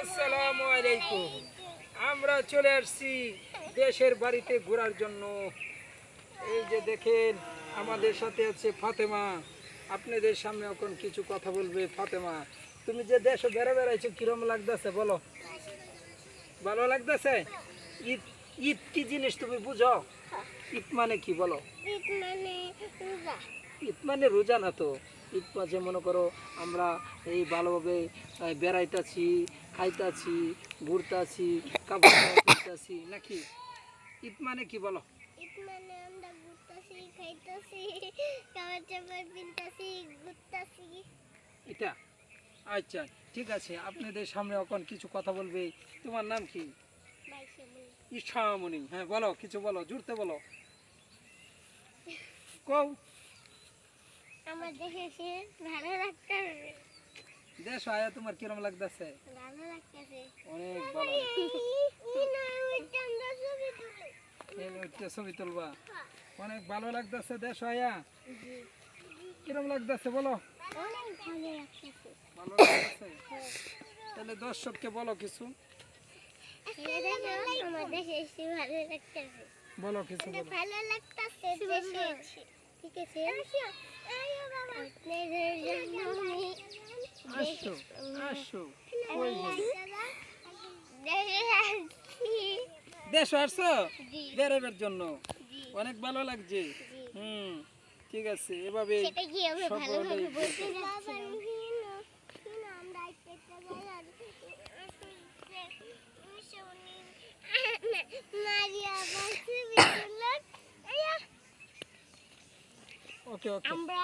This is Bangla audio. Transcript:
আসসালামু আলাইকুম। আমরা চলে আসছি দেশের বাড়িতে ঘোরার জন্য। এই যে দেখেন আমাদের সাথে আছে ফাতেমা। আপনাদের সামনে এখন কিছু কথা বলবে ফাতেমা। তুমি যে দেশে বেড়াইছো কিরম লাগতেছে বলো? ভালো লাগতেছে? ঈদ ঈদ কি জিনিস তুমি বুঝো? ঈদ মানে কি বলো? ঈদ মানে রোজা। ঈদ মানে রোজা না তো। ঈদ মাঝে মনে করো আমরা এই ভালোভাবে বেড়াইতাছি, খাইতাছি, ঘুরতাছি, কাপড় কিনতাছি নাকি? ঈদ মানে কি বলো? ঈদ মানে আমরা ঘুরতাছি, খাইতাছি, খাবার চাবার কিনতাছি, ঘুরতাছি। এটা আচ্ছা, ঠিক আছে। আপনাদের সামনে এখন কিছু কথা বলবে। তোমার নাম কি? বাইশে বলি। ঈশামণি। হ্যাঁ বলো, কিছু বলো, জুড়তে বলো। কও। আমার দেখেছে ভালো লাগতেছে। দেশ আয়া তোমার কিরম লাগতেছে? ভালো লাগতেছে। অনেক ভালো। ছবি তুলবা? অনেক ভালো লাগতেছে দেশ আয়া। কিরম লাগতেছে বলো? অনেক ভালো লাগতেছে। ভালো লাগতেছে। তাহলে দর্শককে বলো কিছু। আমার দেশে এসে ভালো লাগতেছে। বলো কিছু বলো। ভালো লাগতেছে দেশে এসে। ঠিক আছে। আপনাদের জন্য আমি আসো আসো। কই গেলি? দেশ আসছো বেড়াবার জন্য? অনেক ভালো লাগছে। হুম, ঠিক আছে। এভাবে সেটা কি আমি ভালোভাবে বলতে যাচ্ছি ওকে ওকে। আমরা